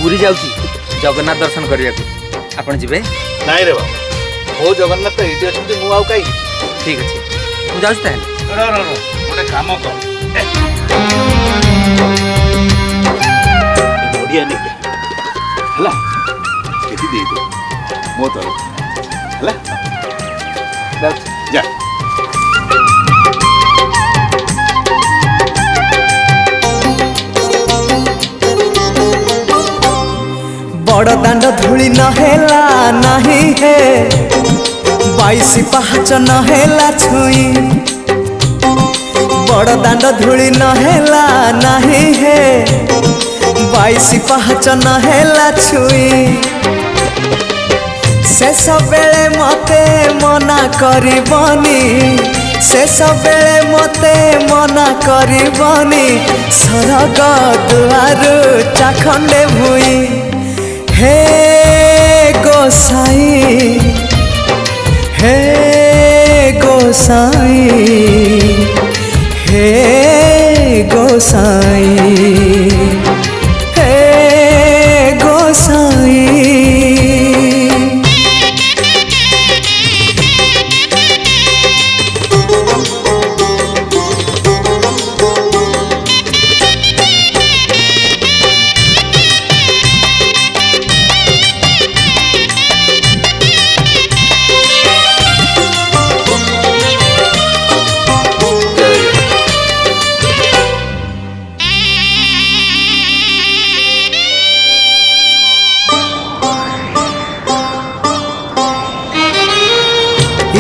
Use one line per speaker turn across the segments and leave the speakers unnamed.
पूरी जाऊँगी जगन्नाथ दर्शन करने को आपण जीवे
नाई रे बाबा मो जगन्नाथ तो ये अच्छे मु आउ कहीं
ठीक अच्छे मुझे जाऊँ ताहले
गोटे काम कर बढ़िया नहीं है दे दो मो तरफ है जा
बड़ दांड धूली नहेला नहीं है 22 पहाच नहेला छुई बड़ दांड धूली नहेला नहीं है 22 पहाच नहेला छुई शेष बेले मते मना करबनी शेष बेले मते मना करबनी सरग दुआर चाखंडे भुई हे गोसाई हे गोसाई हे गोसाई हे गोसाई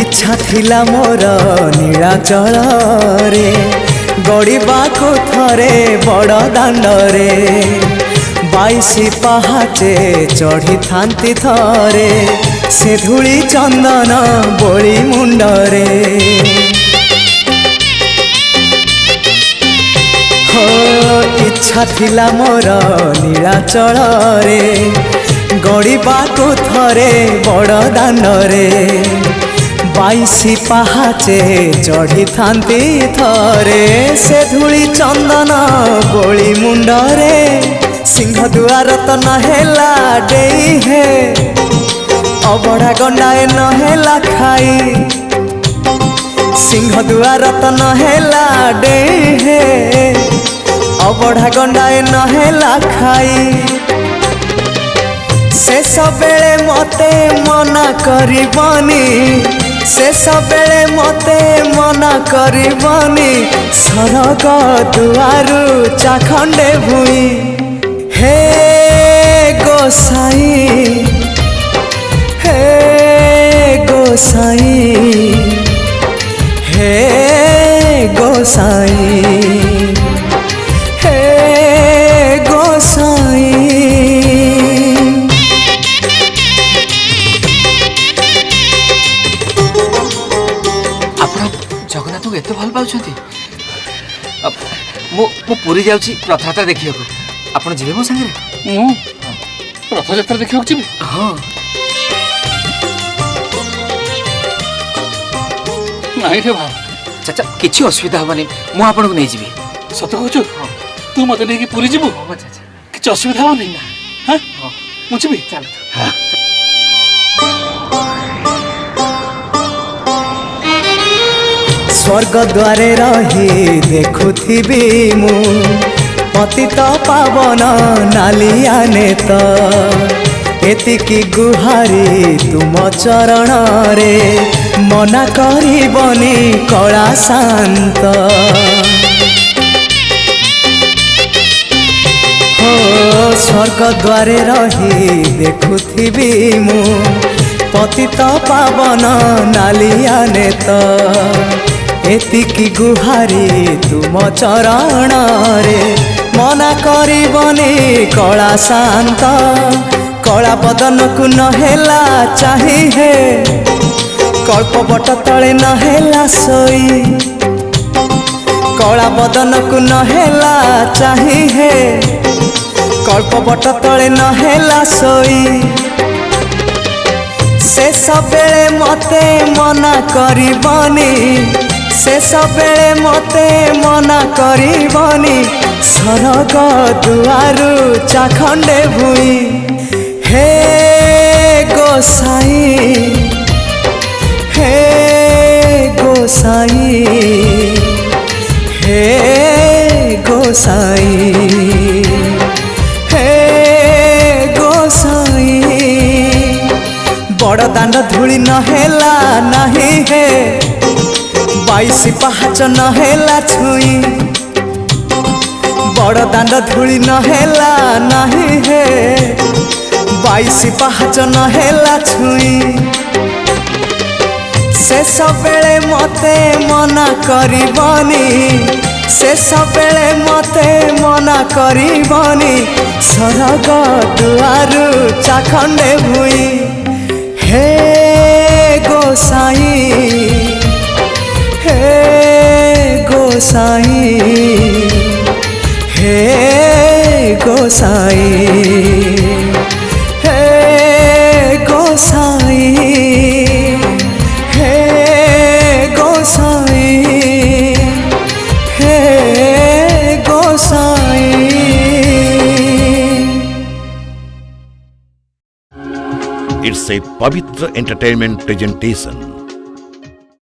इच्छा थिला मोर नीलाचल रे गड़ाको थरे बड़ दांडरे 22 पहाचे चढ़ी थांती थरे से धूली चंदन बोली मुंडरे हो इच्छा थिला मोर नीलाचल रे गड़ाको थरे बड़ दांडरे 22 पहाचे चढ़ी थांती थरे से धूली चंदन बोली मुंडरे सिंह दुआर तो नहेला डेई है अबड़ा गंडाए नहेला खाई सिंह दुआर तो नहेला डेई है अबड़ा गंडाए नहेला खाई शेष बेले मते मना करबनी शेष बेले मते मना करबनी सरग दुआरु चाखंडे भुई हे गोसाई हे गोसाई हे गोसाई हे गोसाई
जगन्नाथ को एत भल पाँच मु पूरी जाऊँगी रथयात्रा देखा आपड़ जी मो सागर
रथयात्रा देखा जी
हाँ
नहीं रे भाव
चाचा किसी असुविधा हेनी मुझे आपन को नहीं जी
सत कहु तू मत नहीं पूरी जीवु किसी असुविधा हेनी हाँ मुझे चल
स्वर्ग द्वारे रही देखुथिबी मु पतित पावन नालिया नेत एतिकी गुहारी तुम चरण रे मना करबनी कला शांत हो स्वर्ग द्वारे रही देखुथिबी मु पतित पावन नालिया नेत एतिकी गुहारी तुम चरण रे मना करबनी कला शांत कला बदन को नहेला चाहिए कल्प बट तले नहेला सोई कला बदन को नहेला चाहिए कल्प बट तले नहेला सोई शेष बेले मते मना करबनी शेष बेले मते मना करबनी सरग दुआरु चाखंडे भुई हे गोसाई हे गोसाई हे गोसाई हे गोसाई बड़ दांड धूली नहेला नहीं हे 22 पाहाच नहेला छुई बड़ दांड धूली नहेला नहीं हे 22 पाहाच नहेला छुई शेष बेले मते मना करिबनी शेष बेले मते मना करिबनी सरग दुआरु चाखंडे भुई हे गोसाई हे गोसाई हे गोसाई हे गोसाई हे गोसाई हे गोसाई।
It's a Pavitra Entertainment presentation.